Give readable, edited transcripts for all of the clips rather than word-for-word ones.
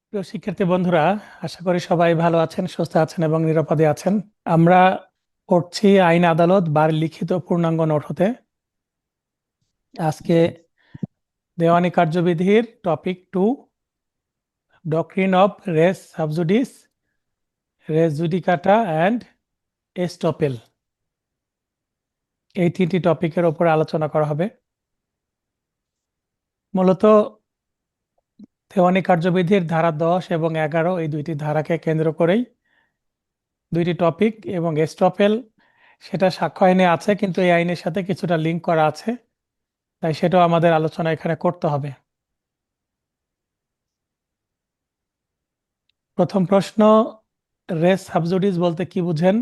প্রিয় শিক্ষার্থী বন্ধুরা, আশা করি সবাই ভালো আছেন, সুস্থ আছেন এবং নিরাপদে আছেন। আমরা পড়ছি আইন আদালত বার লিখিত পূর্ণাঙ্গ নোট হতে। আজকে দেওয়ানি কার্যবিধির topic 2, doctrine of res sub judice, res judicata and estoppel, এই তিনটি টপিকের উপর আলোচনা করা হবে। মূলত দেওয়ানি কার্যবিধির ধারা 10 এবং 11, এই দুইটি ধারাকে কেন্দ্র করেই দুইটি টপিক, এবং এস্টপেল সেটা সাক্ষ্য আইনে আছে, কিন্তু এই আইনের সাথে কিছুটা লিঙ্ক করা আছে, তাই সেটাও আমাদের আলোচনা এখানে করতে হবে। প্রথম প্রশ্ন, রেস সাবজুডিস বলতে কি বুঝেন?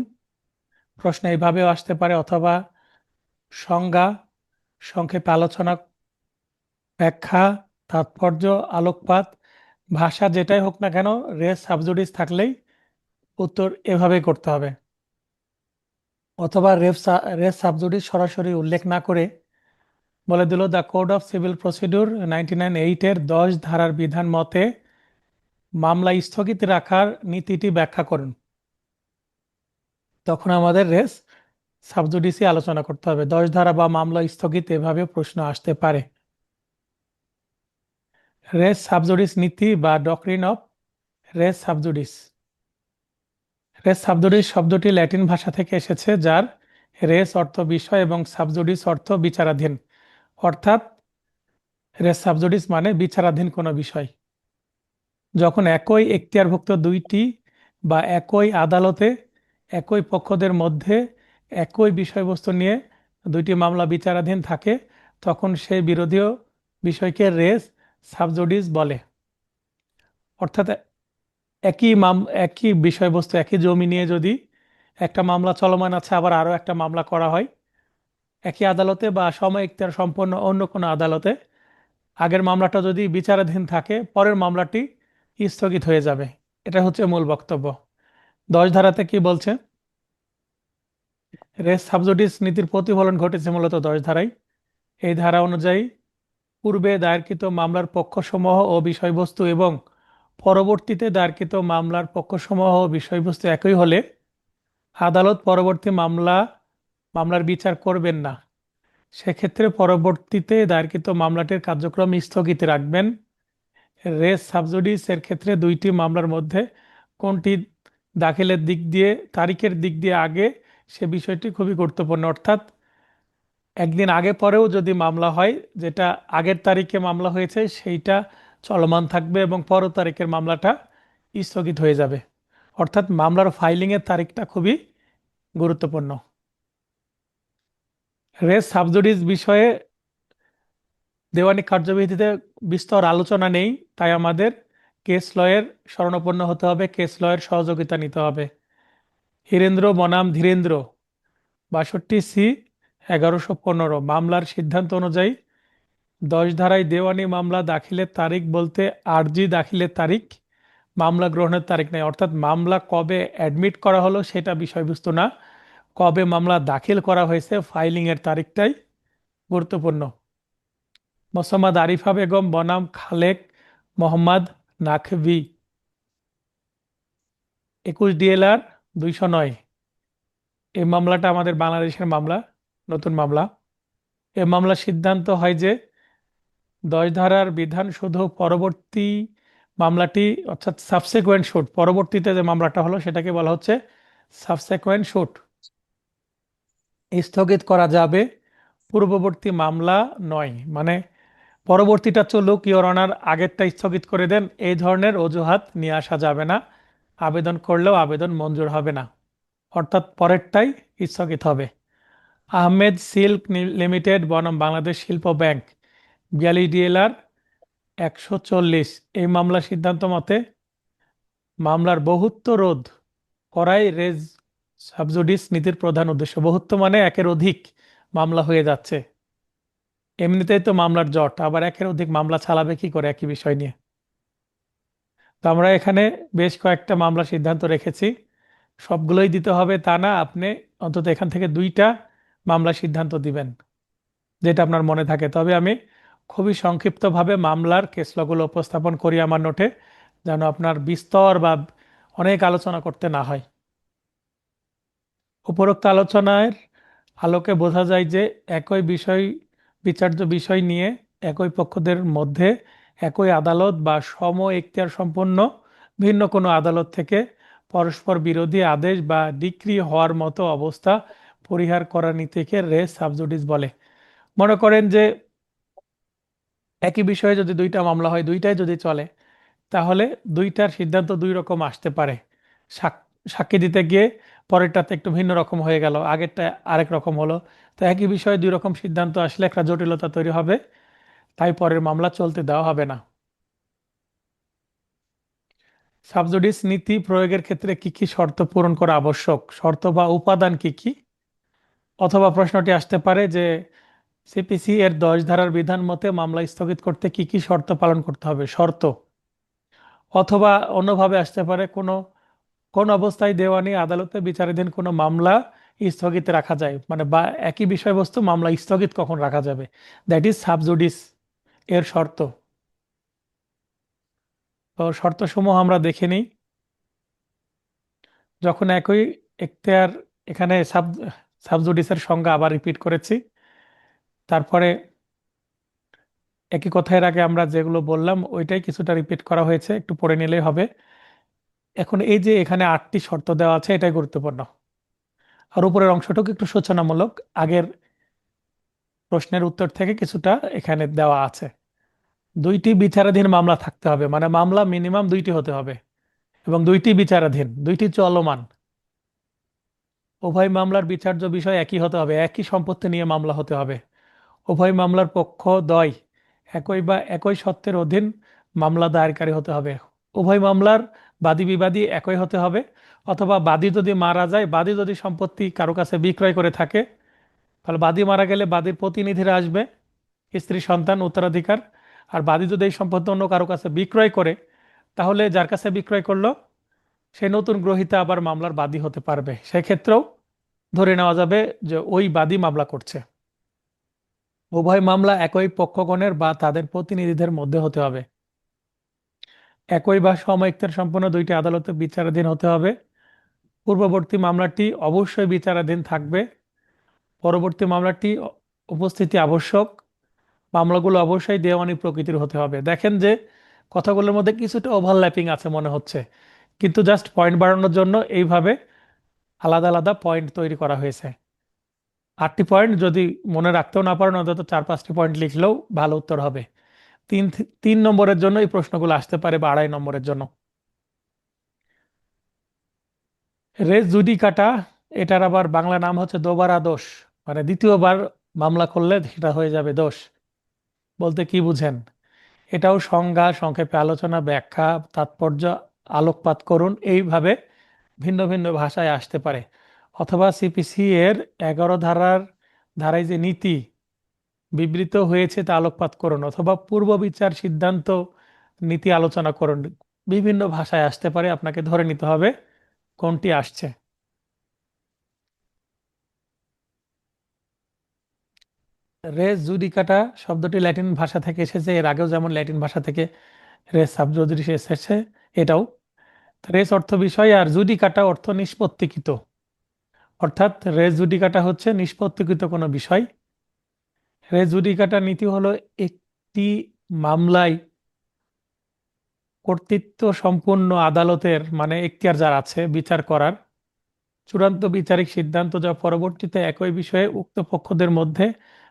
প্রশ্ন এইভাবেও আসতে পারে, অথবা সংজ্ঞা, সংক্ষেপে আলোচনা, ব্যাখ্যা, তাৎপর্য, আলোকপাত, ভাষা যেটাই হোক না কেন, রেস সাবজুডিস থাকলেই উত্তর এভাবে করতে হবে। অথবা রেস সাবজুডিস সরাসরি উল্লেখ না করে বলে দিল, the code of civil procedure 99(8) 10 ধারার বিধান মতে মামলা স্থগিত রাখার নীতিটি ব্যাখ্যা করুন। তখন আমাদের রেস সাবজুডিসি আলোচনা করতে হবে। 10 ধারা বা মামলা স্থগিত, এভাবে প্রশ্ন আসতে পারে। রেস সাবজুডিস নীতি বা doctrine of res sub judice. Race sub judice শব্দটি ল্যাটিন ভাষা থেকে এসেছে, যার রেস অর্থ বিষয় এবং সাবজুডিস অর্থ বিচারাধীন। অর্থাৎ রেস সাবজুডিস মানে বিচারাধীন কোনো বিষয়। যখন একই এখতিয়ারভুক্ত দুইটি বা একই আদালতে একই পক্ষদের মধ্যে একই বিষয়বস্তু নিয়ে দুইটি মামলা বিচারাধীন থাকে, তখন সেই বিরোধীয় বিষয়কে রেস সাবজুডিস বলে। অর্থাৎ একই বিষয়বস্তু, একই জমি নিয়ে যদি একটা মামলা চলমান আছে, আবার আরো একটা মামলা করা হয় একই আদালতে বা সময় এখতিয়ার সম্পন্ন অন্য কোনো আদালতে, আগের মামলাটা যদি বিচারাধীন থাকে, পরের মামলাটি স্থগিত হয়ে যাবে। এটা হচ্ছে মূল বক্তব্য। 10 ধারাতে কি বলছে? রেস সাবজুডিস নীতির প্রতিফলন ঘটেছে মূলত 10 ধারায়। এই ধারা অনুযায়ী পূর্বে দায়েরকৃত মামলার পক্ষসমূহ ও বিষয়বস্তু এবং পরবর্তীতে দায়েরকৃত মামলার পক্ষসমূহ ও বিষয়বস্তু একই হলে আদালত পরবর্তী মামলার বিচার করবেন না। সেক্ষেত্রে পরবর্তীতে দায়েরকৃত মামলাটির কার্যক্রম স্থগিত রাখবেন। রেস সাবজুডিস এর ক্ষেত্রে দুইটি মামলার মধ্যে কোনটি দাখিলের দিক দিয়ে, তারিখের দিক দিয়ে আগে, সে বিষয়টি খুবই গুরুত্বপূর্ণ। অর্থাৎ একদিন আগে পরেও যদি মামলা হয়, যেটা আগের তারিখে মামলা হয়েছে সেইটা চলমান থাকবে এবং পরের তারিখের মামলাটা স্থগিত হয়ে যাবে। অর্থাৎ মামলার ফাইলিংয়ের তারিখটা খুবই গুরুত্বপূর্ণ। রেস সাবজুডিস বিষয়ে দেওয়ানি কার্যবিধিতে বিস্তর আলোচনা নেই, তাই আমাদের কেস লয়ের শরণাপন্ন হতে হবে, কেস লয়ের সহযোগিতা নিতে হবে। হীরেন্দ্র বনাম ধীরেন্দ্র, 62C 1115 মামলার সিদ্ধান্ত অনুযায়ী 10 ধারায় দেওয়ানি মামলা দাখিলের তারিখ বলতে আর্জি দাখিলের তারিখ, মামলা গ্রহণের তারিখ নেই। অর্থাৎ মামলা কবে অ্যাডমিট করা হলো সেটা বিষয়বস্তু না, কবে মামলা দাখিল করা হয়েছে ফাইলিংয়ের তারিখটাই গুরুত্বপূর্ণ। মোসাম্মদ আরিফা বেগম বনাম খালেক মোহাম্মদ নাকভি, 21 DLR 209, এই মামলাটা আমাদের বাংলাদেশের মামলা, নতুন মামলা। এই মামলার সিদ্ধান্ত হয় যে 10 ধারার বিধান শুধু পরবর্তী মামলাটি, অর্থাৎ সাবসেকুয়েন্ট শুট, পরবর্তীতে যে মামলাটা হলো সেটাকে বলা হচ্ছে সাবসেকুয়েন্ট শুট, স্থগিত করা যাবে, পূর্ববর্তী মামলা নয়। মানে পরবর্তীটা চলুক, ইওর অনার আগেরটা স্থগিত করে দেন, এই ধরনের অজুহাত নিয়ে আসা যাবে না। আবেদন করলেও আবেদন মঞ্জুর হবে না, অর্থাৎ পরেরটাই স্থগিত হবে। আহমেদ সিল্ক লিমিটেড বনাম বাংলাদেশ শিল্প ব্যাংক, 42 DLR 140, এই মামলার সিদ্ধান্ত মতে মামলার বহুত্ব রোধ করাই রেজ সাবজুডিস নীতির প্রধান উদ্দেশ্য। বহুত্ব মানে একের অধিক মামলা হয়ে যাচ্ছে, এমনিতেই তো মামলার জট, আবার একের অধিক মামলা চালাবে কি করে একই বিষয় নিয়ে। তো আমরা এখানে বেশ কয়েকটা মামলা সিদ্ধান্ত রেখেছি, সবগুলোই দিতে হবে তা না, আপনি অন্তত এখান থেকে 2টা মামলা সিদ্ধান্ত দিবেন যেটা আপনার মনে থাকে। তবে আমি খুবই সংক্ষিপ্তভাবে মামলার কেস লগুলো উপস্থাপন করি আমার নোটে, যেন আপনার বিস্তর বা অনেক আলোচনা করতে না হয়। উপরোক্ত আলোচনার আলোকে বোঝা যায় যে একই বিষয়, বিচার্য বিষয় নিয়ে একই পক্ষদের মধ্যে একই আদালত বা সম এখতিয়ার সম্পন্ন ভিন্ন কোনো আদালত থেকে পরস্পর বিরোধী আদেশ বা ডিক্রি হওয়ার মতো অবস্থা পরিহার করার নীতিকে রেস সাবজুডিস বলে। মনে করেন যে একই বিষয়ে যদি দুইটা মামলা হয়, দুইটাই যদি চলে, তাহলে দুইটার সিদ্ধান্ত দুই রকম আসতে পারে। সাক্ষী দিতে গিয়ে পরেরটাতে একটু ভিন্ন রকম হয়ে গেল, আগেরটা আরেক রকম হলো। তো একই বিষয়ে দুই রকম সিদ্ধান্ত আসলে একটা জটিলতা তৈরি হবে, তাই পরের মামলা চলতে দেওয়া হবে না। সাবজুডিস নীতি প্রয়োগের ক্ষেত্রে কি কি শর্ত পূরণ করা আবশ্যক, শর্ত বা উপাদান কি কি? অথবা প্রশ্নটি আসতে পারে যে সিপিসি এর 10 ধারার বিধান মতে মামলা স্থগিত করতে কি কি শর্ত পালন করতে হবে, শর্ত। অথবা অন্যভাবে আসতে পারে, কোন অবস্থায় দেওয়ানি আদালতে বিচারাধীন কোনো মামলা স্থগিত রাখা যায়, মানে বা একই বিষয়বস্তু মামলা স্থগিত কখন রাখা যাবে, দ্যাট ইজ সাবজুডিস এর শর্ত। তো শর্তসমূহ আমরা দেখে নিই। যখন একই এখতিয়ার, এখানে সাবজুডিসের সংজ্ঞা আবার রিপিট করেছি, তারপরে একই কথার আগে আমরা যেগুলো বললাম ওইটাই কিছুটা রিপিট করা হয়েছে, একটু পড়ে নিলেই হবে। এখন এই যে এখানে 8টি শর্ত দেওয়া আছে, এটাই গুরুত্বপূর্ণ। আর উপরের অংশটুকু একটু সূচনামূলক, আগের প্রশ্নের উত্তর থেকে কিছুটা এখানে দেওয়া আছে। 2টি বিচারাধীন মামলা থাকতে হবে, মানে মামলা মিনিমাম 2টি হতে হবে, এবং 2টি বিচারাধীন, 2টি চলমান। উভয় মামলার বিচার্য বিষয় একই হতে হবে, একই সম্পত্তি নিয়ে মামলা হতে হবে। উভয় মামলার পক্ষদ্বয় একই বা একই সত্ত্বের অধীন মামলা দায়েরকারী হতে হবে। উভয় মামলার বাদী বিবাদী একই হতে হবে, অথবা বাদী যদি মারা যায়, বাদী যদি সম্পত্তি কারো কাছে বিক্রয় করে থাকে, তাহলে বাদী মারা গেলে বাদীর প্রতিনিধিরা আসবে, স্ত্রী সন্তান উত্তরাধিকার। আর বাদী যদি এই সম্পত্তি অন্য কারো কাছে বিক্রয় করে, তাহলে যার কাছে বিক্রয় করলো সেই নতুন গ্রহীতা আবার মামলার বাদী হতে পারবে। সেক্ষেত্রেও ধরে নেওয়া যাবে যে ওই বাদী মামলা করছে। উভয় মামলা একই পক্ষগণের বা তাদের প্রতিনিধিদের মধ্যে হতে হবে। একই বা সমইক্তার সম্পন্ন 2টি আদালতে বিচারাধীন হতে হবে। পূর্ববর্তী মামলাটি অবশ্যই বিচারাধীন থাকবে। পরবর্তী মামলাটি উপস্থিতি আবশ্যক। মামলাগুলো অবশ্যই দেওয়ানি প্রকৃতির হতে হবে। দেখেন যে কথাগুলোর মধ্যে কিছুটা ওভারল্যাপিং আছে মনে হচ্ছে, কিন্তু জাস্ট পয়েন্ট বাড়ানোর জন্য এইভাবে আলাদা আলাদা পয়েন্ট তৈরি করা হয়েছে। 8টি পয়েন্ট যদি মনে রাখতেও না পারেন, অন্তত 4-5টি পয়েন্ট লিখলেও ভালো উত্তর হবে। 3 নম্বরের জন্য এই প্রশ্নগুলো আসতে পারে, বা 2.5 নম্বরের জন্য। রেস জুডিকাটা, এটার আবার বাংলা নাম হচ্ছে দোবারা দোষ, মানে দ্বিতীয়বার মামলা করলে সেটা হয়ে যাবে দোষ। বলতে কি বুঝেন? এটাও সংজ্ঞা, সংক্ষেপে আলোচনা, ব্যাখ্যা, তাৎপর্য আলোকপাত করুন, এইভাবে ভিন্ন ভিন্ন ভাষায় আসতে পারে। অথবা সিপিসি এর 11 ধারায় যে নীতি বিবৃত হয়েছে তা আলোকপাত করুন, অথবা পূর্ব বিচার সিদ্ধান্ত নীতি আলোচনা করুন। বিভিন্ন ভাষায় আসতে পারে, আপনাকে ধরে নিতে হবে কোনটি আসছে। রেস জুডিকাটা শব্দটি ল্যাটিন ভাষা থেকে এসেছে, এর আগেও যেমন ল্যাটিন ভাষা থেকে রেস সাবজুডিস এসেছে, এটাও। রেস অর্থ বিষয়, আর জুডিকাটা অর্থ নিষ্পত্তিকৃত। অর্থাৎ রেস জুডিকাটা হচ্ছে নিষ্পত্তিকৃত কোনো বিষয়। রেস জুডিকাটা নীতি হলো একটি মামলায় কর্তৃত্ব সম্পন্ন আদালতের, মানে এখতিয়ার যার আছে বিচার করার, চূড়ান্ত বিচারিক সিদ্ধান্ত যা পরবর্তীতে একই বিষয়ে উক্ত পক্ষদের মধ্যে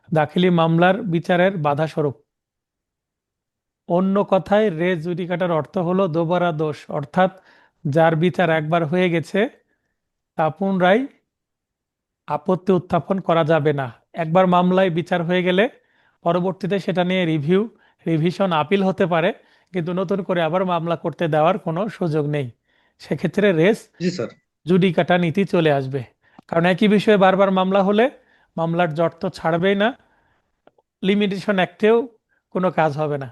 দাখিলি মামলার বিচারের বাধাস্বরূপ। অন্য কথায় রেস জুডিকাটার অর্থ হলো দোবারা দোষ, অর্থাৎ যার বিচার একবার হয়ে গেছে তা পুনরায় আপত্তি উত্থাপন করা যাবে না। একবার মামলায় বিচার হয়ে গেলে পরবর্তীতে সেটা নিয়ে রিভিশন, আপিল হতে পারে, কিন্তু নতুন করে আবার মামলা করতে দেওয়ার কোনো সুযোগ নেই। সেক্ষেত্রে রেস জি স্যার। জুডিকাটা নীতি চলে আসবে। কারণ একই বিষয়ে বারবার মামলা হলে মামলার জট তো ছাড়বেই না, লিমিটেশন অ্যাক্টেও কোনো কাজ হবে না।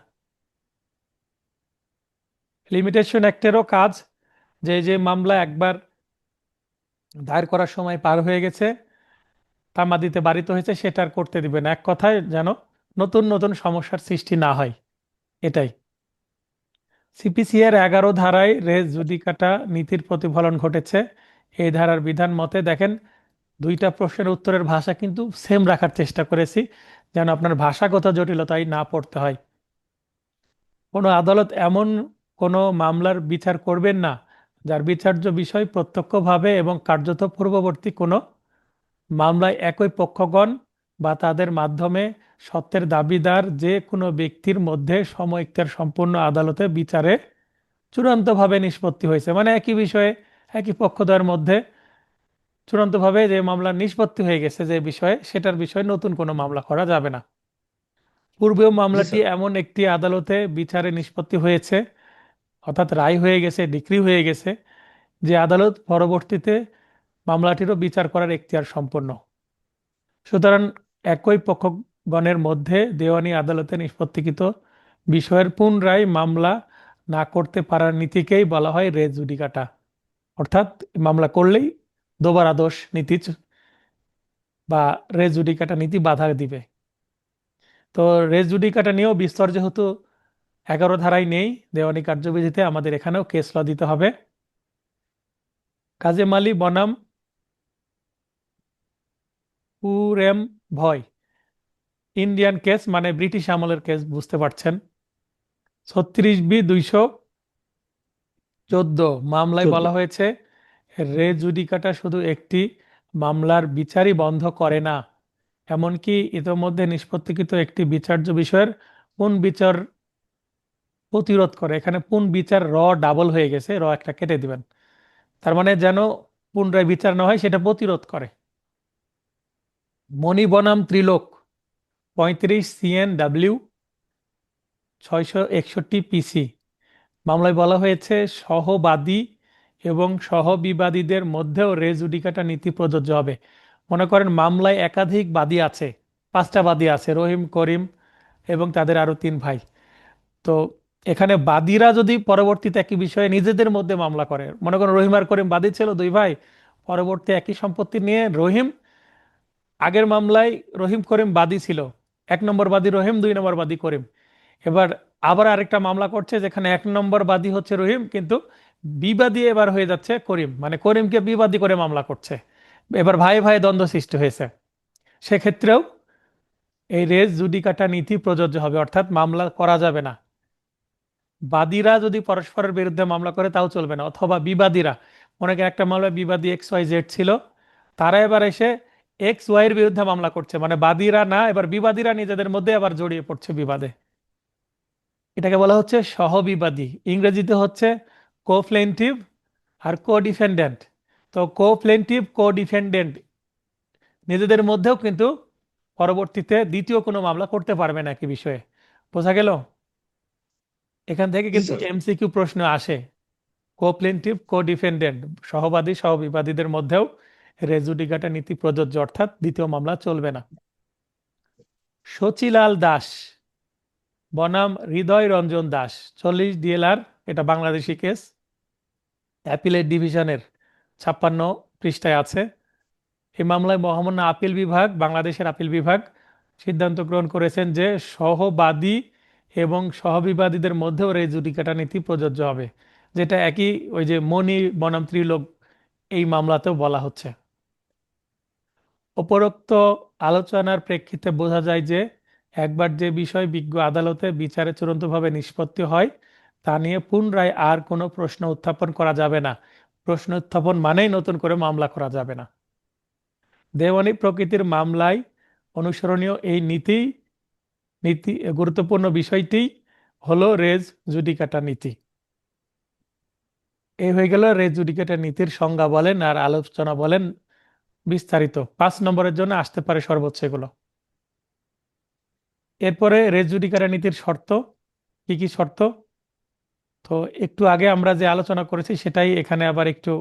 লিমিটেশন অ্যাক্টেরও কাজ, যে যে মামলা একবার দায়ের করার সময় পার হয়ে গেছে, তামাদিতে বারিত হয়েছে, সেটা আর করতে দিবে না। এক কথায় যেন নতুন নতুন সমস্যার সৃষ্টি না হয়, এটাই। সিপিসি এর 11 ধারায় রেস জুডিকাটা নীতির প্রতিফলন ঘটেছে। এই ধারার বিধান মতে দেখেন, দুইটা প্রশ্নের উত্তরের ভাষা কিন্তু সেম রাখার চেষ্টা করেছি, যেন আপনার ভাষাগত জটিলতাই না পড়তে হয়। কোনো আদালত এমন কোনো মামলার বিচার করবেন না যার বিচার্য বিষয় প্রত্যক্ষভাবে এবং কার্যত পূর্ববর্তী কোনো মামলায় একই পক্ষগণ বা তাদের মাধ্যমে সত্যের দাবিদার যে কোনো ব্যক্তির মধ্যে সমইক্তার সম্পূর্ণ আদালতে বিচারে চূড়ান্তভাবে নিষ্পত্তি হয়েছে। মানে একই বিষয়ে একই পক্ষদ্বয়ের মধ্যে চূড়ান্তভাবে যে মামলার নিষ্পত্তি হয়ে গেছে যে বিষয়ে, সেটার বিষয়ে নতুন কোনো মামলা করা যাবে না। পূর্বেও জি মামলাটি স্যার। এমন একটি আদালতে বিচারে নিষ্পত্তি হয়েছে, অর্থাৎ রায় হয়ে গেছে, ডিক্রি হয়ে গেছে, যে আদালত পরবর্তীতে মামলাটিরও বিচার করার এখতিয়ার সম্পন্ন। সুতরাং একই পক্ষগণের মধ্যে দেওয়ানি আদালতে নিষ্পত্তিকৃত বিষয়ের পুনরায় মামলা না করতে পারার নীতিকেই বলা হয় রেজ জুডিকাটা। অর্থাৎ মামলা করলেই দোবারা দোষ নীতি বা রেজ জুডিকাটা নীতি বাধা দিবে। তো রেজ জুডিকাটা নিয়েও বিস্তর যেহেতু 11 ধারায় নেই দেওয়ানি কার্যবিধিতে, আমাদের এখানেও কেস ল দিতে হবে। কাজেম আলী বনাম কুরেম ভয়, ইন্ডিয়ান কেস, মানে ব্রিটিশ আমলের কেস, বুঝতে পারছেন। 36B-214 মামলায় চোদ্দ। বলা হয়েছে, রে জুডিকাটা শুধু একটি মামলার বিচারই বন্ধ করে না, এমনকি ইতোমধ্যে নিষ্পত্তিকৃত একটি বিচার্য বিষয়ের পুন বিচার প্রতিরোধ করে। এখানে পুন বিচার র ডাবল হয়ে গেছে, র একটা কেটে দিবেন। তার মানে যেন পুনরায় বিচার না হয় সেটা প্রতিরোধ করে। মণি বনাম ত্রিলোক, 35 CNW 661 PC মামলায় বলা হয়েছে, সহবাদী এবং সহবিবাদীদের মধ্যেও রে জুডিকাটা নীতি প্রযোজ্য হবে। মনে করেন মামলায় একাধিক বাদী আছে, 5টা বাদী আছে, রহিম, করিম এবং তাদের আরো 3 ভাই। তো এখানে বাদীরা যদি পরবর্তীতে একই বিষয়ে নিজেদের মধ্যে মামলা করে, মনে করেন রহিম আর করিম বাদী ছিল 2 ভাই, পরবর্তী একই সম্পত্তি নিয়ে রহিম, আগের মামলায় রহিম করিম বাদী ছিল, 1 নম্বর বাদী রহিম, 2 নম্বর বাদী করিম। এবার আবার আরেকটা মামলা করছে যেখানে 1 নম্বর বাদী হচ্ছে রহিম, কিন্তু বিবাদী এবার হয়ে যাচ্ছে করিম, মানে করিমকে বিবাদী করে মামলা করছে। এবার ভাই ভাই দ্বন্দ্ব সৃষ্টি হয়েছে। সেক্ষেত্রেও এই রেস জুডিকাটা নীতি প্রযোজ্য হবে, অর্থাৎ মামলা করা যাবে না। বাদীরা যদি পরস্পরের বিরুদ্ধে মামলা করে তাও চলবে না, অথবা বিবাদীরা, মনে করেন একটা মামলায় বিবাদী XYZ ছিল, তারা এবার এসে XY এর বিরুদ্ধে মামলা করছে, মানে বাদীরা না, এবার বিবাদীরা নিজেদের মধ্যে আবার জড়িয়ে পড়ছে বিবাদে। এটাকে বলা হচ্ছে সহবিবাদী, ইংরেজিতে হচ্ছে কো প্লেনটিভ আর কো ডিফেন্ডেন্ট। তো কো প্লেনটিভ, কো ডিফেন্ডেন্ট নিজেদের মধ্যেও কিন্তু পরবর্তীতে দ্বিতীয় কোনো মামলা করতে পারবে না একই বিষয়ে। বোঝা গেল? এখান থেকে জি কিন্তু স্যার। MCQ প্রশ্ন আসে। কো প্লেনটিভ, কো ডিফেন্ডেন্ট, সহবাদী সহবিবাদীদের মধ্যেও রেজুডিকাটা নীতি প্রযোজ্য, অর্থাৎ দ্বিতীয় মামলা চলবে না। শচীলাল দাস বনাম হৃদয় রঞ্জন দাস, 40 DLR, এটা বাংলাদেশি কেস, অ্যাপিলেট ডিভিশনের 56 পৃষ্ঠায় আছে। এই মামলায় মহামান্য আপিল বিভাগ, বাংলাদেশের আপিল বিভাগ সিদ্ধান্ত গ্রহণ করেছেন যে সহবাদী এবং সহবিবাদীদের মধ্যেও রেজুডিকাটা নীতি প্রযোজ্য হবে, যেটা একই ওই যে মণি বনাম ত্রিলোক এই মামলাতেও বলা হচ্ছে। উপরোক্ত আলোচনার প্রেক্ষিতে বোঝা যায় যে একবার যে বিষয় বিজ্ঞ আদালতে বিচারে চূড়ান্তভাবে নিষ্পত্তি হয় তা নিয়ে পুনরায় আর কোনো প্রশ্ন উত্থাপন করা যাবে না। প্রশ্ন উত্থাপন মানেই নতুন করে মামলা করা যাবে না। দেওয়ানি প্রকৃতির মামলায় অনুসরণীয় এই নীতি নীতি গুরুত্বপূর্ণ বিষয়টি হলো রেজ জুডিকাটা নীতি। এই হয়ে গেল রেজ জুডিকাটা নীতির সংজ্ঞা বলেন আর আলোচনা বলেন বিস্তারিত। 5 নম্বরের জন্য আসতে পারে সর্বোচ্চ এগুলো। এরপরে রেজ জুডিকাটা নীতির শর্ত, কি কি শর্ত। তো একটু আগে আমরা যে আলোচনা করেছি সেটাই এখানে আবার একটু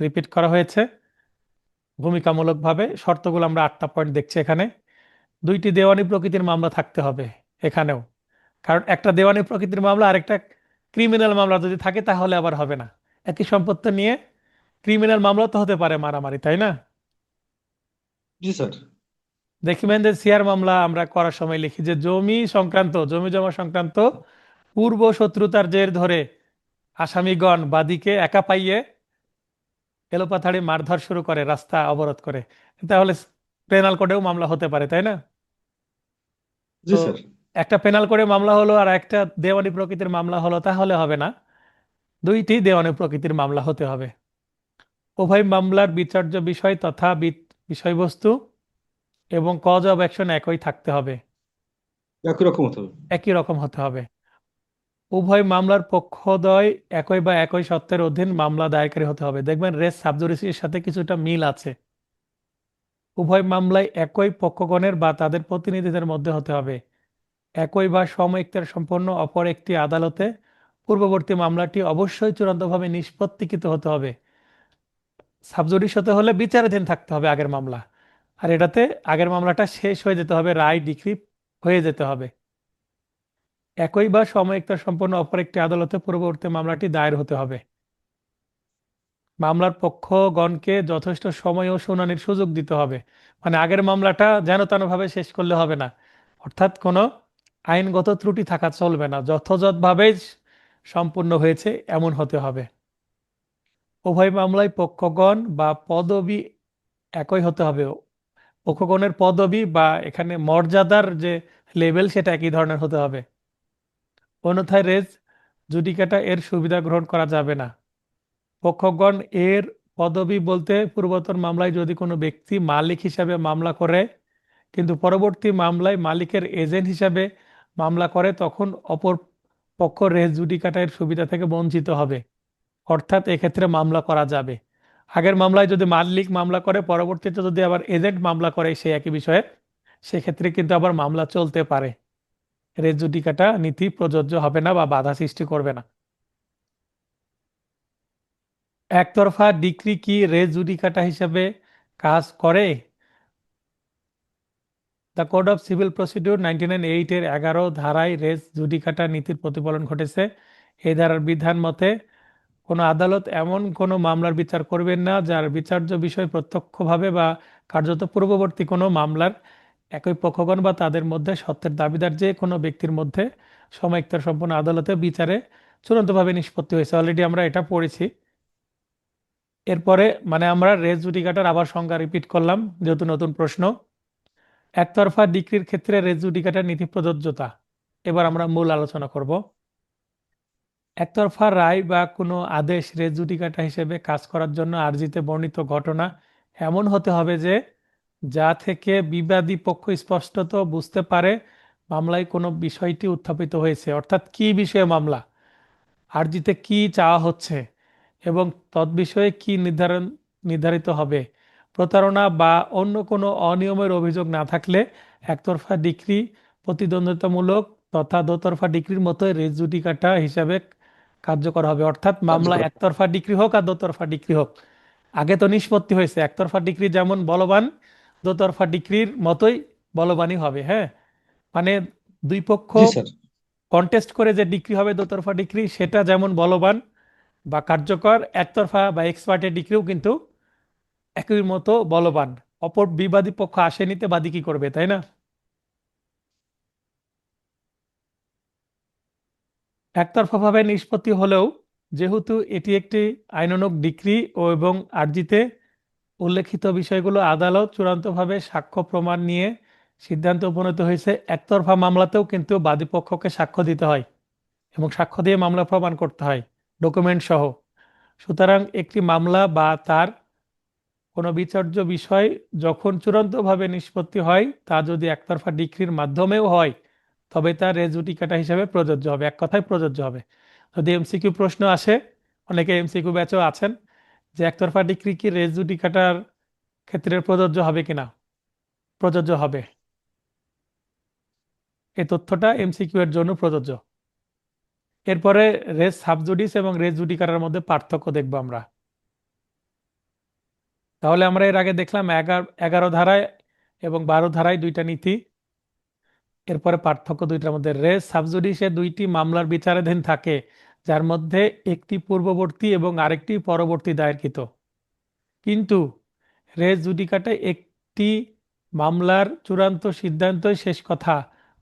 রিপিট করা হয়েছে ভূমিকামূলকভাবে। শর্তগুলো আমরা 8টা পয়েন্ট দেখছি এখানে। 2টি দেওয়ানি প্রকৃতির মামলা থাকতে হবে এখানেও, কারণ একটা দেওয়ানি প্রকৃতির মামলা আর একটা ক্রিমিনাল মামলা যদি থাকে তাহলে আবার হবে না। একই সম্পত্তি নিয়ে ক্রিমিনাল মামলা তো হতে পারে, মারামারি, তাই না? জি স্যার। দেখবেন যে সিআর মামলা আমরা করার সময় লিখি যে জমি জমা সংক্রান্ত পূর্ব শত্রুতার জের ধরে আসামিগণ বাদীকে একা পাইয়ে এলোপাথাড়ি মারধর শুরু করে, রাস্তা অবরোধ করে। তাহলে পেনাল কোডেও মামলা হতে পারে, তাই না? তো জি স্যার। একটা পেনাল কোডে মামলা হলো আর একটা দেওয়ানি প্রকৃতির মামলা হলো, তাহলে হবে না, দুইটি দেওয়ানি প্রকৃতির মামলা হতে হবে। উভয় মামলার বিচার্য বিষয় তথা বিষয়বস্তু এবং কজ অব অ্যাকশন একই থাকতে হবে, একই রকম হতে হবে। একই রকম হতে হবে। উভয় মামলার পক্ষদ্বয় একই বা একই সত্ত্বের অধীন মামলা দায়েরকারী হতে হবে। দেখবেন রেস সাবজুডিসের সাথে কিছুটা মিল আছে। উভয় মামলায় একই পক্ষগণের বা তাদের প্রতিনিধিদের মধ্যে হতে হবে। একই বা সমইক্তার সম্পন্ন অপর একটি আদালতে পূর্ববর্তী মামলাটি অবশ্যই চূড়ান্তভাবে নিষ্পত্তিকৃত হতে হবে। সাবজুডিস হতে হলে বিচারাধীন থাকতে হবে আগের মামলা, আর এটাতে আগের মামলাটা শেষ হয়ে যেতে হবে, রায় ডিক্রি হয়ে যেতে হবে। একই বা সমইক্তা সম্পন্ন অপর একটি আদালতে পূর্ববর্তী মামলাটি দায়ের হতে হবে। মামলার পক্ষগণকে যথেষ্ট সময় ও শুনানির সুযোগ দিতে হবে। মানে আগের মামলাটা যেন তেনভাবে শেষ করলে হবে না, অর্থাৎ কোনো আইনগত ত্রুটি থাকা চলবে না, যথাযথভাবে সম্পূর্ণ হয়েছে এমন হতে হবে। উভয় মামলায় পক্ষগণ বা পদবি একই হতে হবে। পক্ষগণের পদবি বা এখানে মর্যাদার যে লেভেল সেটা একই ধরনের হতে হবে, অন্যথায় রেজ জুডিকাটা এর সুবিধা গ্রহণ করা যাবে না। পক্ষগণ এর পদবি বলতে পূর্বতন মামলায় যদি কোনো ব্যক্তি মালিক হিসাবে মামলা করে কিন্তু পরবর্তী মামলায় মালিকের এজেন্ট হিসাবে মামলা করে, তখন অপর পক্ষ রেস জুডিকাটা এর সুবিধা থেকে বঞ্চিত হবে। অর্থাৎ এক্ষেত্রে মামলা করা যাবে। আগের মামলায় যদি মালিক মামলা করে, পরবর্তীতে যদি আবার এজেন্ট মামলা করে সেই একই বিষয়ে, সেক্ষেত্রে কিন্তু আবার মামলা চলতে পারে। রেস জুডিকাটা নীতি প্রযোজ্য হবে না বা বাধা সৃষ্টি করবে না। একতরফা ডিক্রি কি রেস জুডিকাটা হিসাবে কাজ করে? The code of civil procedure 1908 এর 11 ধারায় রেস জুডিকাটা নীতির প্রতিফলন ঘটেছে। এই ধারার বিধান মতে কোনো আদালত এমন কোনো মামলার বিচার করবেন না যার বিচার্য বিষয় প্রত্যক্ষভাবে বা কার্যত পূর্ববর্তী কোনো মামলার একই পক্ষগণ বা তাদের মধ্যে সত্যের দাবিদার যে কোনো ব্যক্তির মধ্যে সমইক্তা সম্পন্ন আদালতে বিচারে চূড়ান্তভাবে নিষ্পত্তি হয়েছে। অলরেডি আমরা এটা পড়েছি। এরপরে মানে আমরা রেস জুডিকাটার আবার সংজ্ঞা রিপিট করলাম যেহেতু নতুন প্রশ্ন। একতরফা ডিক্রির ক্ষেত্রে রেস জুডিকাটার নীতি প্রযোজ্যতা। এবার আমরা মূল আলোচনা করব। একতরফা রায় বা কোনো আদেশ রেস জুডিকাটা হিসেবে কাজ করার জন্য আর্জিতে বর্ণিত ঘটনা এমন হতে হবে যে যা থেকে বিবাদী পক্ষ স্পষ্টত বুঝতে পারে মামলায় কোনো বিষয়টি উত্থাপিত হয়েছে, অর্থাৎ কি বিষয়ে মামলা, আর্জিতে কি চাওয়া হচ্ছে এবং তৎবিষয়ে কি নির্ধারিত হবে। প্রতারণা বা অন্য কোনো অনিয়মের অভিযোগ না থাকলে একতরফা ডিক্রি প্রতিদ্বন্দ্বিতামূলক তথা দোতরফা ডিক্রির মতো রেস জুডিকাটা হিসাবে কার্যকর হবে। অর্থাৎ মামলা কার্যকর। একতরফা ডিক্রি হোক আর দোতরফা ডিক্রি হোক, আগে তো নিষ্পত্তি হয়েছে, একতরফা ডিক্রি যেমন বলবান দোতরফা ডিক্রির মতোই বলবানই হবে। হ্যাঁ, মানে দুই পক্ষ জি স্যার। কন্টেস্ট করে যে ডিক্রি হবে দোতরফা ডিক্রি সেটা যেমন বলবান বা কার্যকর, একতরফা বা এক্সপার্টের ডিক্রিও কিন্তু একই মতো বলবান। অপর বিবাদী পক্ষ আসেনিতে বাদী কি করবে, তাই না? একতরফা ভাবে নিষ্পত্তি হলেও যেহেতু এটি একটি আইনানুগ ডিক্রি ও এবং আর্জিতে উল্লেখিত বিষয়গুলো আদালত চূড়ান্তভাবে সাক্ষ্য প্রমাণ নিয়ে সিদ্ধান্ত উপনীত হয়েছে, একতরফা মামলাতেও কিন্তু বাদী পক্ষকে সাক্ষ্য দিতে হয় এবং সাক্ষ্য দিয়ে মামলা প্রমাণ করতে হয় ডকুমেন্ট সহ। সুতরাং একটি মামলা বা তার কোনো বিচার্য বিষয় যখন চূড়ান্তভাবে নিষ্পত্তি হয় তা যদি একতরফা ডিক্রির মাধ্যমেও হয় তবে তা রেজ জুডিকাটা হিসেবে প্রযোজ্য হবে, এক কথায় প্রযোজ্য হবে। যদি এমসিকিউ প্রশ্ন আসে, অনেকে এমসিকিউ ব্যাচও আছেন, যে একতরফা ডিক্রি কি রেজ জুডিকাটার ক্ষেত্রে প্রযোজ্য হবে কিনা, প্রযোজ্য হবে। এই তথ্যটা এমসিকিউ এর জন্য প্রযোজ্য। এরপরে রেজ সাবজুডিস এবং রেজ জুডিকাটার মধ্যে পার্থক্য দেখব আমরা। তাহলে আমরা এর আগে দেখলাম 11 ধারায় এবং 12 ধারায় দুইটা নীতি। এরপরে পার্থক্য দুইটার মধ্যে, রেস সাবজুডিসে দুইটি মামলার বিচারাধীন থাকে যার মধ্যে একটি পূর্ববর্তী এবং আরেকটি পরবর্তী দায়েরকৃত, কিন্তু রেস জুডিকাটে একটি মামলার চূড়ান্ত সিদ্ধান্তই শেষ কথা,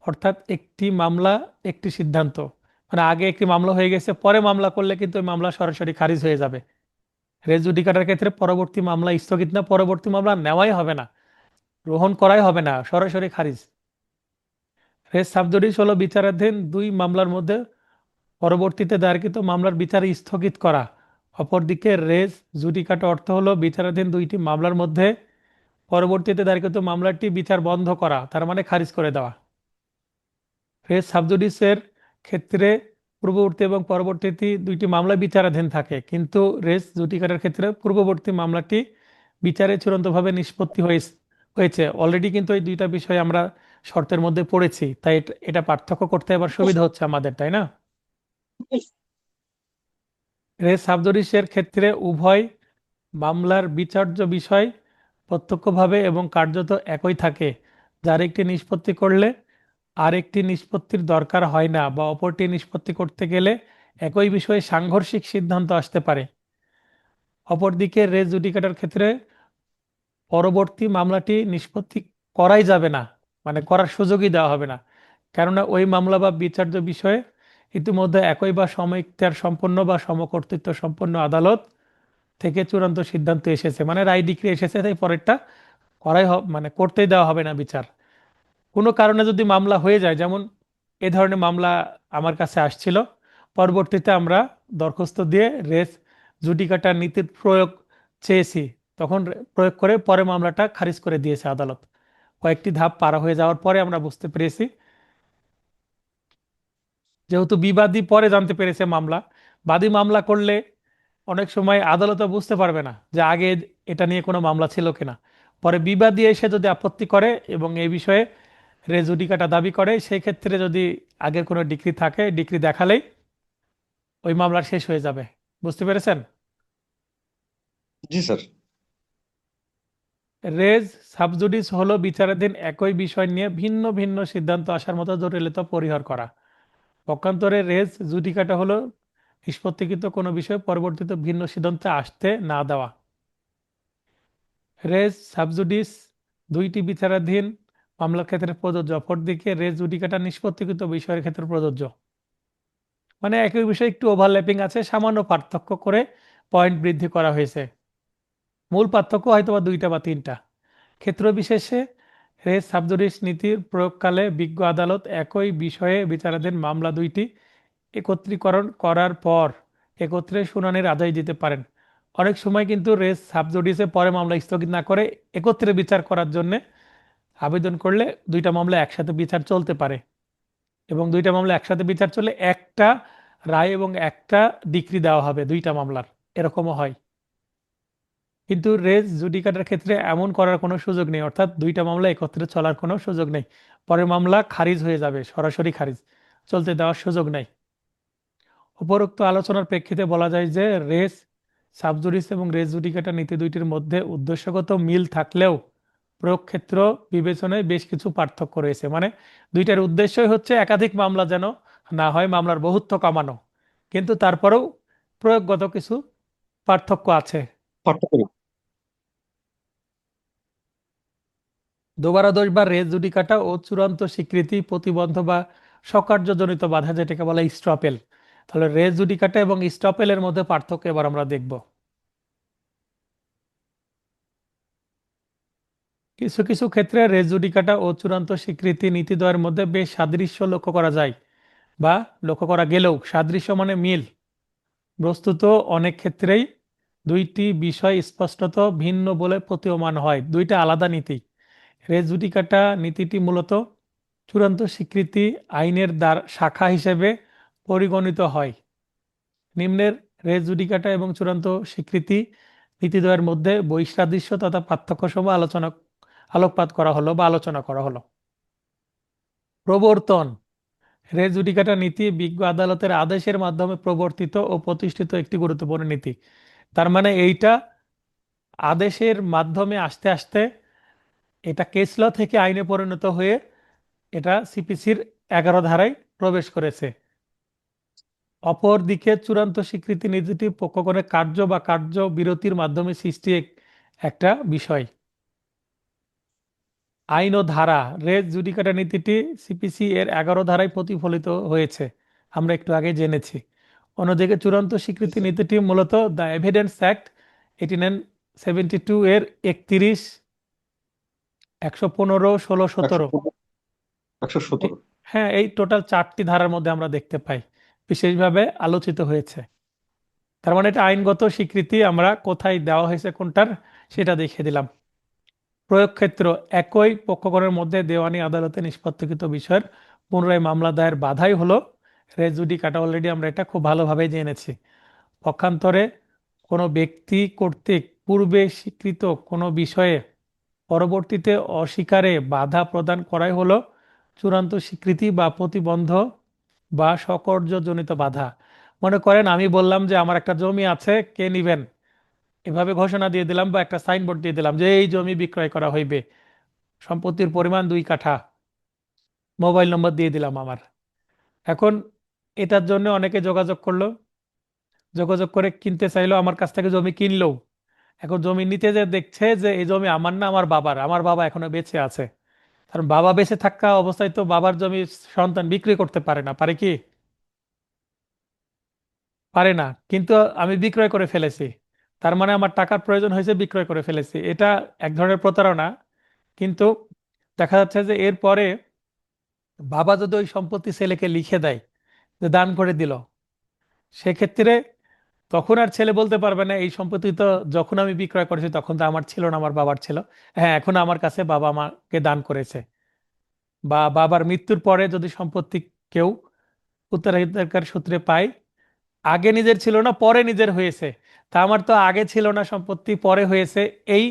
অর্থাৎ একটি মামলা একটি সিদ্ধান্ত। মানে আগে একটি মামলা হয়ে গেছে, পরে মামলা করলে কিন্তু ওই মামলা সরাসরি খারিজ হয়ে যাবে। রেস জুডিকাটার ক্ষেত্রে পরবর্তী মামলা স্থগিত না, পরবর্তী মামলা নেওয়াই হবে না, গ্রহণ করাই হবে না, সরাসরি খারিজ। রেস সাবজুডিস হলো বিচারাধীন দুই মামলার মধ্যে পরবর্তীতে দায়েরকৃত মামলার বিচার স্থগিত করা। অপরদিকে রেস জুডিকাটা অর্থ হলো বিচারাধীন দুইটি মামলার মধ্যে পরবর্তীতে দায়েরকৃত মামলাটি বিচার বন্ধ করা, তার মানে খারিজ করে দেওয়া। রেস সাবজুডিসের ক্ষেত্রে পূর্ববর্তী এবং পরবর্তী দুইটি মামলা বিচারাধীন থাকে, কিন্তু রেস জুডিকাটার ক্ষেত্রে পূর্ববর্তী মামলাটি বিচারে চূড়ান্তভাবে নিষ্পত্তি হয়েছে অলরেডি। কিন্তু এই দুইটা বিষয় আমরা শর্তের মধ্যে পড়েছি, তাই এটা পার্থক্য করতে এবার সুবিধা হচ্ছে আমাদের, তাই না? রেস সাবজুডিসের ক্ষেত্রে উভয় মামলার বিচার্য বিষয় প্রত্যক্ষভাবে এবং কার্যত একই থাকে, যার একটি নিষ্পত্তি করলে আরেকটি নিষ্পত্তির দরকার হয় না, বা অপরটি নিষ্পত্তি করতে গেলে একই বিষয়ে সাংঘর্ষিক সিদ্ধান্ত আসতে পারে। অপরদিকে রেস জুডিকাটার ক্ষেত্রে পরবর্তী মামলাটি নিষ্পত্তি করাই যাবে না, মানে করার সুযোগই দেওয়া হবে না, কেননা ওই মামলা বা বিচার্য বিষয়ে ইতিমধ্যে একই বা সমইখতিয়ার সম্পন্ন বা সমকর্তৃত্ব সম্পন্ন আদালত থেকে চূড়ান্ত সিদ্ধান্ত এসেছে, মানে রায় ডিক্রি এসেছে, তাই পরেরটা মানে করতেই দেওয়া হবে না বিচার। কোনো কারণে যদি মামলা হয়ে যায়, যেমন এ ধরনের মামলা আমার কাছে আসছিল, পরবর্তীতে আমরা দরখাস্ত দিয়ে রেস জুডিকাটা নীতির প্রয়োগ চেয়েছি, তখন প্রয়োগ করে পরে মামলাটা খারিজ করে দিয়েছে আদালত। কয়েকটি ধাপ পার হয়ে যাওয়ার পরে আমরা বুঝতে পেরেছি, যেহেতু বিবাদী পরে জানতে পেরেছে মামলা, বাদী মামলা করলে অনেক সময় আদালতও বুঝতে পারবে না যে আগে এটা নিয়ে কোনো মামলা ছিল কিনা। পরে বিবাদী এসে যদি আপত্তি করে এবং এই বিষয়ে রেস জুডিকাটা দাবি করে, সেই ক্ষেত্রে যদি আগের কোনো ডিক্রি থাকে, ডিক্রি দেখালেই ওই মামলা শেষ হয়ে যাবে। বুঝতে পেরেছেন? জি স্যার। রেজ সাবজুডিস হলো বিচারাধীন একই বিষয় নিয়ে ভিন্ন ভিন্ন সিদ্ধান্ত আসার মতো জটিলতা পরিহার করা। পক্ষান্তরে রেজ জুডিকাটা হলো নিষ্পত্তিকৃত কোনো বিষয় পরবর্তীতে ভিন্ন সিদ্ধান্তে আসতে না দেওয়া। রেজ সাবজুডিস দুইটি বিচারাধীন মামলার ক্ষেত্রে প্রযোজ্য, অপরদিকে রেজ জুডিকাটা নিষ্পত্তিকৃত বিষয়ের ক্ষেত্রে প্রযোজ্য। মানে একই বিষয়ে একটু ওভারল্যাপিং আছে, সামান্য পার্থক্য করে পয়েন্ট বৃদ্ধি করা হয়েছে। মূল পার্থক্য হয়তো বা দুইটা বা তিনটা। ক্ষেত্র বিশেষে রেস সাবজুডিস নীতির প্রয়োগকালে বিজ্ঞ আদালত একই বিষয়ে বিচারাধীন মামলা দুইটি একত্রীকরণ করার পর একত্রে শুনানির আদেশ দিতে পারেন। অনেক সময় কিন্তু রেস সাবজুডিসে পরে মামলা স্থগিত না করে একত্রে বিচার করার জন্য আবেদন করলে দুইটা মামলা একসাথে বিচার চলতে পারে, এবং দুইটা মামলা একসাথে বিচার চলে একটা রায় এবং একটা ডিক্রি দেওয়া হবে দুইটা মামলার, এরকমও হয়। কিন্তু রেস জুডিকাটার ক্ষেত্রে এমন করার কোনো সুযোগ নেই, অর্থাৎ দুইটা মামলা একত্রে চলার কোনো সুযোগ নেই। পরের মামলা খারিজ হয়ে যাবে, সরাসরি খারিজ, চলতে দেওয়ার সুযোগ নেই। উপরোক্ত আলোচনার প্রেক্ষিতে বলা যায় যে রেস সাবজুডিস এবং রেস জুডিকাটা নীতি দুইটির মধ্যে উদ্দেশ্যগত মিল থাকলেও প্রয়োগ ক্ষেত্র বিবেচনায় বেশ কিছু পার্থক্য রয়েছে। মানে দুইটার উদ্দেশ্যই হচ্ছে একাধিক মামলা যেন না হয়, মামলার বহুত্ব কমানো, কিন্তু তারপরেও প্রয়োগগত কিছু পার্থক্য আছে। পার্থক্য। দোবারা দোষ বা রেস জুডিকাটা ও চূড়ান্ত স্বীকৃতি প্রতিবন্ধ বা স্বকার্যজনিত বাধা, যেটাকে বলা স্টপেল। তাহলে রেস জুডিকাটা এবং স্টপেলের মধ্যে পার্থক্য এবার আমরা দেখব। কিছু কিছু ক্ষেত্রে রেস জুডিকাটা ও চূড়ান্ত স্বীকৃতি নীতিদ্বয়ের মধ্যে বেশ সাদৃশ্য লক্ষ্য করা যায়, বা লক্ষ্য করা গেলেও সাদৃশ্য মানে মিল। বস্তুত অনেক ক্ষেত্রেই দুইটি বিষয় স্পষ্টত ভিন্ন বলে প্রতীয়মান হয়, দুইটা আলাদা নীতি। রেস জুডিকাটা নীতিটি মূলত চূড়ান্ত স্বীকৃতি আইনের শাখা হিসেবে পরিগণিত হয়। নিম্নের রেস জুডিকাটা এবং চূড়ান্ত স্বীকৃতি নীতিদ্বয়ের মধ্যে বৈসাদৃশ্য তথা পার্থক্য সমূহ আলোকপাত করা হলো বা আলোচনা করা হলো। প্রবর্তন। রেস জুডিকাটা নীতি বিজ্ঞ আদালতের আদেশের মাধ্যমে প্রবর্তিত ও প্রতিষ্ঠিত একটি গুরুত্বপূর্ণ নীতি। তার মানে এইটা আদেশের মাধ্যমে আস্তে আস্তে এটা কেস ল থেকে আইনে পরিণত হয়ে এটা সিপিসির 11 ধারায় প্রবেশ করেছে। অপরদিকে চূড়ান্ত স্বীকৃতি নীতিটি পক্ষগণের কার্য বা কার্য বিরতির মাধ্যমে সৃষ্টি একটা বিষয়। আইন ও ধারা, রেস জুডিকাটা নীতিটি সিপিসি এর 11 ধারায় প্রতিফলিত হয়েছে, আমরা একটু আগে জেনেছি। অন্যদিকে চূড়ান্ত জি স্বীকৃতি স্যার। নীতিটি মূলত দ্য এভিডেন্স অ্যাক্ট 1872 এর 31, 115, 16, একশো 17, পনেরো, 117। হ্যাঁ, এই টোটাল 4টি ধারার মধ্যে আমরা দেখতে পাই বিশেষভাবে আলোচিত হয়েছে। তার মানে এটা আইনগত স্বীকৃতি আমরা কোথায় দেওয়া হয়েছে কোনটার, সেটা দেখিয়ে দিলাম। প্রয়োগ ক্ষেত্র, একই পক্ষগণের মধ্যে দেওয়ানি আদালতে নিষ্পত্তিকৃত বিষয়ের পুনরায় মামলা দায়ের বাধাই হলো রেস জুডিকাটা। অলরেডি আমরা এটা খুব ভালোভাবে জেনেছি। পক্ষান্তরে কোনো ব্যক্তি কর্তৃক পূর্বে স্বীকৃত কোনো বিষয়ে পরবর্তীতে অস্বীকারে বাধা প্রদান করাই হলো চূড়ান্ত স্বীকৃতি বা প্রতিবন্ধ বা সকর্যজনিত বাধা। মনে করেন আমি বললাম যে আমার একটা জমি আছে, কে নিবেন, এভাবে ঘোষণা দিয়ে দিলাম বা একটা সাইনবোর্ড দিয়ে দিলাম যে এই জমি বিক্রয় করা হইবে, সম্পত্তির পরিমাণ 2 কাঠা, মোবাইল নম্বর দিয়ে দিলাম আমার। এখন এটার জন্য অনেকে যোগাযোগ করলো, যোগাযোগ করে কিনতে চাইলো, আমার কাছ থেকে জমি কিনলো। এখন জমি নিতে যে দেখছে যে এই জমি আমার না আমার বাবার, আমার বাবা এখনো বেঁচে আছে। কারণ বাবা বেঁচে থাকা অবস্থায় তো বাবার জমি সন্তান বিক্রি করতে পারে না, পারে কি? পারে না। কিন্তু আমি বিক্রয় করে ফেলেছি, তার মানে আমার টাকার প্রয়োজন হয়েছে, বিক্রয় করে ফেলেছি, এটা এক ধরনের প্রতারণা। কিন্তু দেখা যাচ্ছে যে এরপরে বাবা যদি ওই সম্পত্তি ছেলেকে লিখে দেয় যে দান করে দিল, সেক্ষেত্রে তখন আর ছেলে বলতে পারবে না এই সম্পত্তি তো যখন আমি বিক্রয় করেছি তখন তো আমার ছিল না, আমার বাবার ছিল। হ্যাঁ, এখন আমার কাছে বাবা আমাকে দান করেছে। বা বাবার মৃত্যুর পরে যদি সম্পত্তি কেউ উত্তরাধিকার সূত্রে পায়, আগে নিজের ছিল না পরে নিজের হয়েছে, তা আমার তো আগে ছিল না সম্পত্তি পরে হয়েছে, এই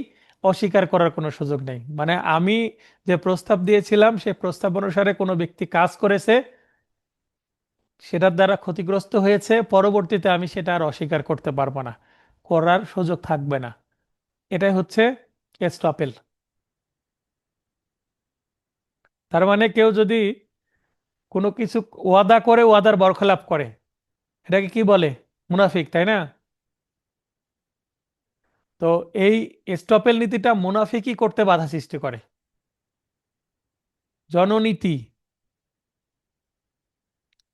অস্বীকার করার কোনো সুযোগ নেই। মানে আমি যে প্রস্তাব দিয়েছিলাম সেই প্রস্তাব অনুসারে কোনো ব্যক্তি কাজ করেছে, সেটার দ্বারা ক্ষতিগ্রস্ত হয়েছে, পরবর্তীতে আমি সেটা আর অস্বীকার করতে পারবো না, করার সুযোগ থাকবে না। এটাই হচ্ছে এস্টপেল। তার মানে কেউ যদি কোনো কিছু ওয়াদা করে ওয়াদার বরখেলাপ করে, এটাকে কি বলে? মুনাফিক, তাই না? তো এই এস্টপেল নীতিটা মুনাফিকই করতে বাধা সৃষ্টি করে। জননীতি,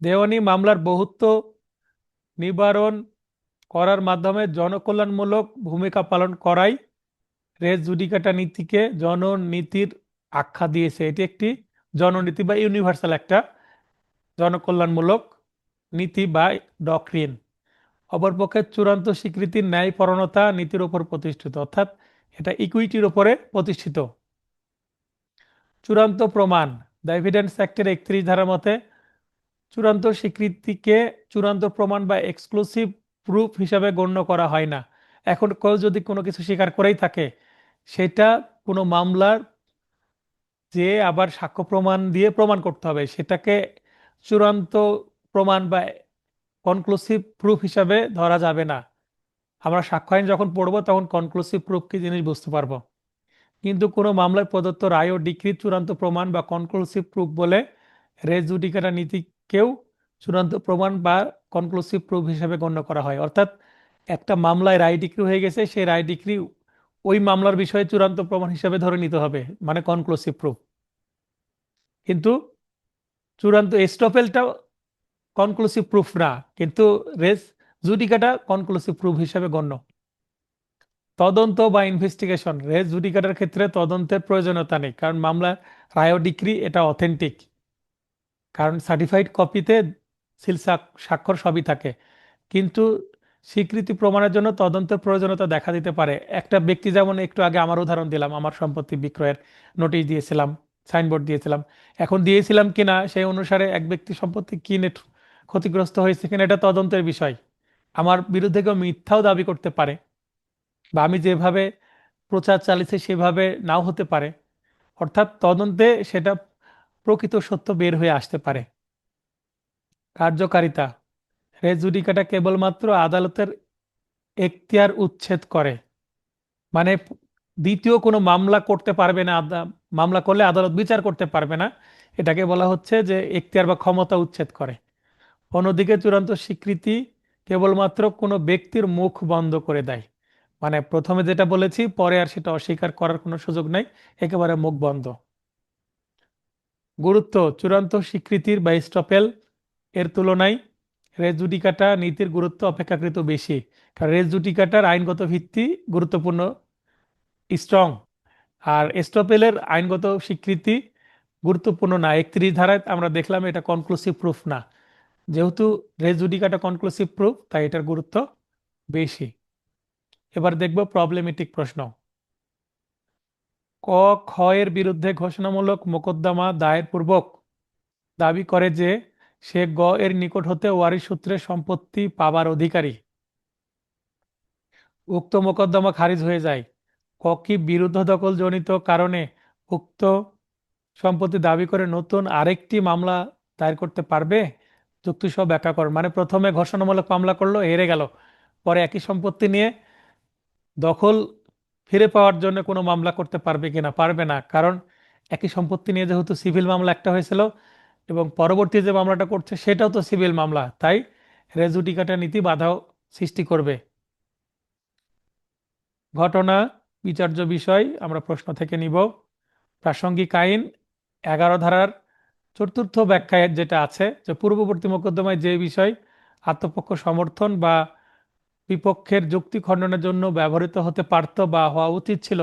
দেওয়ানি মামলার বহুত্ব নিবারণ করার মাধ্যমে জনকল্যাণমূলক ভূমিকা পালন করাই রেস জুডিকাটা নীতিকে জননীতির আখ্যা দিয়েছে। এটি একটি জননীতি বা ইউনিভার্সাল একটা জনকল্যাণমূলক নীতি বা ডক্ট্রিন। অপরপক্ষে চূড়ান্ত স্বীকৃতির ন্যায়পরায়ণতা নীতির উপর প্রতিষ্ঠিত, অর্থাৎ এটা ইকুইটির উপরে প্রতিষ্ঠিত। চূড়ান্ত প্রমাণ, দ্য এভিডেন্স অ্যাক্টের 31 ধারার মতে চূড়ান্ত স্বীকৃতিকে চূড়ান্ত প্রমাণ বা এক্সক্লুসিভ প্রুফ হিসাবে গণ্য করা হয় না। এখন কেউ যদি কোনো কিছু স্বীকার করেই থাকে, সেটা কোনো মামলার যে আবার সাক্ষ্য প্রমাণ দিয়ে প্রমাণ করতে হবে, সেটাকে চূড়ান্ত প্রমাণ বা কনক্লুসিভ প্রুফ হিসাবে ধরা যাবে না। আমরা সাক্ষ্য আইন যখন পড়বো তখন কনক্লুসিভ প্রুফ কি জিনিস বুঝতে পারবো। কিন্তু কোনো মামলায় প্রদত্ত রায় ও ডিক্রির চূড়ান্ত প্রমাণ বা কনক্লুসিভ প্রুফ বলে রেস জুডিকাটা নীতিকেও চূড়ান্ত প্রমাণ বা কনক্লুসিভ প্রুফ হিসেবে গণ্য করা হয়। অর্থাৎ একটা মামলায় রায় ডিক্রি হয়ে গেছে, সেই রায় ডিক্রি ওই মামলার বিষয়ে চূড়ান্ত প্রমাণ হিসেবে ধরে নিতে হবে, মানে কনক্লুসিভ প্রুফ। কিন্তু চূড়ান্ত এস্টপেলটা কনক্লুসিভ প্রুফ না, কিন্তু রেস জুডিকাটা কনক্লুসিভ প্রুফ হিসেবে গণ্য। তদন্ত বা ইনভেস্টিগেশন, রেস জুডিকাটার ক্ষেত্রে তদন্তের প্রয়োজনীয়তা নেই, কারণ মামলা রায় ও ডিক্রি এটা অথেন্টিক, কারণ সার্টিফাইড কপিতে সিল স্বাক্ষর সবই থাকে। কিন্তু স্বীকৃতি প্রমাণের জন্য তদন্তের প্রয়োজনীয়তা দেখা দিতে পারে। একটা ব্যক্তি, যেমন একটু আগে আমার উদাহরণ দিলাম, আমার সম্পত্তি বিক্রয়ের নোটিশ দিয়েছিলাম, সাইনবোর্ড দিয়েছিলাম, এখন দিয়েছিলাম কিনা সেই অনুসারে এক ব্যক্তি সম্পত্তি কিনে ক্ষতিগ্রস্ত হয়েছে কিনা এটা তদন্তের বিষয়। আমার বিরুদ্ধে কেউ মিথ্যাও দাবি করতে পারে, বা আমি যেভাবে প্রচার চালিয়েছি সেভাবে নাও হতে পারে। অর্থাৎ তদন্তে সেটা প্রকৃত সত্য বের হয়ে আসতে পারে। কার্যকারিতা, রেস জুডিকাটা কেবলমাত্র আদালতের এখতিয়ার উচ্ছেদ করে, মানে দ্বিতীয় কোনো মামলা করতে পারবে না, মামলা করলে আদালত বিচার করতে পারবে না, এটাকে বলা হচ্ছে যে এখতিয়ার বা ক্ষমতা উচ্ছেদ করে। অন্যদিকে চূড়ান্ত স্বীকৃতি কেবলমাত্র কোনো ব্যক্তির মুখ বন্ধ করে দেয়, মানে প্রথমে যেটা বলেছি পরে আর সেটা অস্বীকার করার কোনো সুযোগ নাই, একেবারে মুখ বন্ধ। গুরুত্ব চূড়ান্ত স্বীকৃতির বা স্টপেল এর তুলনায় রেস জুডিকাটা নীতির গুরুত্ব অপেক্ষাকৃত বেশি, কারণ রেস জুডিকাটার আইনগত ভিত্তি গুরুত্বপূর্ণ, স্ট্রং, আর এস্টপেলের আইনগত স্বীকৃতি গুরুত্বপূর্ণ না। 31 ধারায় আমরা দেখলাম এটা কনক্লুসিভ প্রুফ না। যেহেতু রেস জুডিকাটা কনক্লুসিভ প্রুফ, তাই এটার গুরুত্ব বেশি। এবার দেখব প্রবলেমেটিক প্রশ্ন। ক খ এর বিরুদ্ধে ঘোষণামূলক মোকদ্দমা দায়ের পূর্বক দাবি করে যে সে গ এর নিকট হতে ওয়ারিশ সূত্রে সম্পত্তি পাবার অধিকারী। উক্ত মোকদ্দমা খারিজ হয়ে যায়। ক কি বিরুদ্ধ দখল জনিত কারণে উক্ত সম্পত্তি দাবি করে নতুন আরেকটি মামলা দায়ের করতে পারবে? যুক্তি সহ ব্যাখ্যা কর। মানে প্রথমে ঘোষণামূলক মামলা করলো, হেরে গেল, পরে একই সম্পত্তি নিয়ে দখল ফিরে পাওয়ার জন্য কোনো মামলা করতে পারবে কিনা? পারবে না, কারণ একই সম্পত্তি নিয়ে যেহেতু সিভিল মামলা একটা হয়েছিল এবং পরবর্তী যে মামলাটা করছে সেটাও তো সিভিল মামলা, তাই রেজ জুডিকাটা নীতি বাধাও সৃষ্টি করবে। ঘটনা বিচার্য বিষয় আমরা প্রশ্ন থেকে নিব। প্রাসঙ্গিক আইন 11 ধারার চতুর্থ ব্যাখ্যায় যেটা আছে যে পূর্ববর্তী মোকদ্দমায় যে বিষয় আত্মপক্ষ সমর্থন বা বিপক্ষের যুক্তি খণ্ডনের জন্য ব্যবহৃত হতে পারত বা হওয়া উচিত ছিল,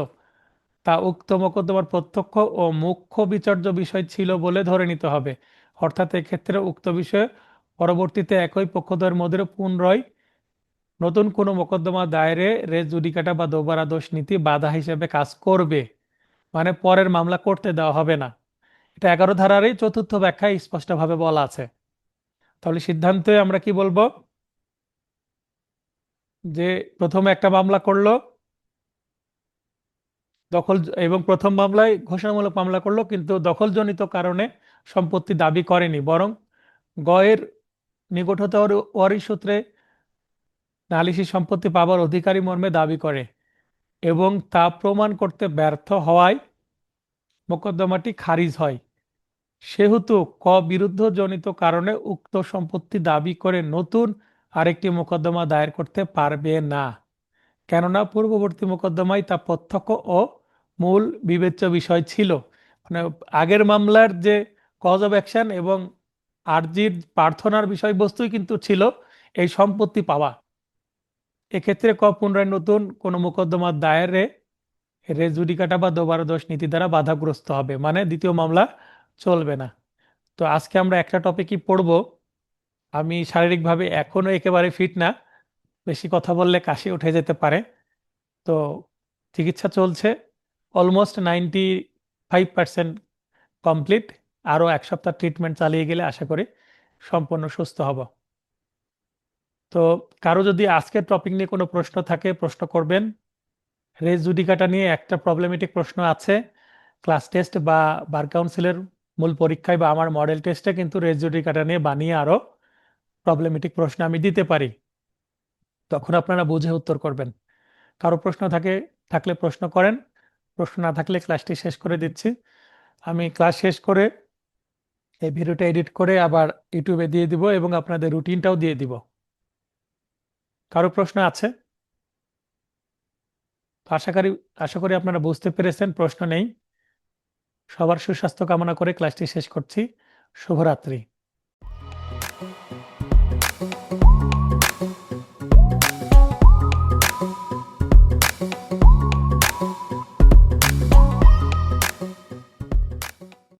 তা উক্ত মোকদ্দমার প্রত্যক্ষ ও মুখ্য বিচার্য বিষয় ছিল বলে ধরে নিতে হবে। অর্থাৎ এক্ষেত্রে উক্ত বিষয়ে পরবর্তীতে একই পক্ষদ্বয়ের মধ্যে পুনরায় নতুন কোনো মোকদ্দমা দায়েরে রেজ জুডিকাটা বা দোবারা দোষ নীতি বাধা হিসেবে কাজ করবে, মানে পরের মামলা করতে দেওয়া হবে না। এটা 11 ধারারই চতুর্থ ব্যাখ্যায় স্পষ্টভাবে বলা আছে। তাহলে সিদ্ধান্তে আমরা কি বলবো? যে প্রথমে একটা মামলা করলো দখল, এবং প্রথম মামলায় ঘোষণামূলক মামলা করলো কিন্তু দখলজনিত কারণে সম্পত্তি দাবি করেনি, বরং গয়ের নিকট হতে ওয়ারিশ সূত্রে নালিশি সম্পত্তি পাবার অধিকারী মর্মে দাবি করে এবং তা প্রমাণ করতে ব্যর্থ হওয়ায় মোকদ্দমাটি খারিজ হয়। সেহেতু ক বিরুদ্ধজনিত কারণে উক্ত সম্পত্তি দাবি করে নতুন আরেকটি মোকদ্দমা দায়ের করতে পারবে না, কেননা পূর্ববর্তী মোকদ্দমায় তা প্রত্যক্ষ ও মূল বিবেচ্য বিষয় ছিল। মানে আগের মামলার যে কজ অফ অ্যাকশন এবং আর্জির প্রার্থনার বিষয়বস্তুই কিন্তু ছিল এই সম্পত্তি পাওয়া। এক্ষেত্রে ক পুনরায় নতুন কোনো মোকদ্দমা দায়েরে রেজ জুডিকাটা বা দোবারা দোষ নীতি দ্বারা বাধাগ্রস্ত হবে, মানে দ্বিতীয় মামলা চলবে না। তো আজকে আমরা একটা টপিকই পড়ব। আমি শারীরিকভাবে এখনো একেবারে ফিট না, বেশি কথা বললে কাশি উঠে যেতে পারে। তো চিকিৎসা চলছে, অলমোস্ট 95% কমপ্লিট। আরও 1 সপ্তাহ ট্রিটমেন্ট চালিয়ে গেলে আশা করি সম্পূর্ণ সুস্থ হব। তো কারো যদি আজকের টপিক নিয়ে কোনো প্রশ্ন থাকে প্রশ্ন করবেন। রেজ জুডিকাটা নিয়ে একটা প্রবলেমেটিক প্রশ্ন আছে, ক্লাস টেস্ট বা বার কাউন্সিলের মূল পরীক্ষায় বা আমার মডেল টেস্টে কিন্তু রেজ জুডিকাটা নিয়ে বানিয়ে আরও প্রবলেমেটিক প্রশ্ন আমি দিতে পারি, তখন আপনারা বুঝে উত্তর করবেন। কারো প্রশ্ন থাকলে প্রশ্ন করেন, প্রশ্ন না থাকলে ক্লাসটি শেষ করে দিচ্ছি। আমি ক্লাস শেষ করে এই ভিডিওটা এডিট করে আবার ইউটিউবে দিয়ে দিব এবং আপনাদের রুটিনটাও দিয়ে দিব। কারো প্রশ্ন আছে? তো আশা করি আপনারা বুঝতে পেরেছেন, প্রশ্ন নেই। সবার সুস্বাস্থ্য কামনা করে ক্লাসটি শেষ করছি। শুভরাত্রি।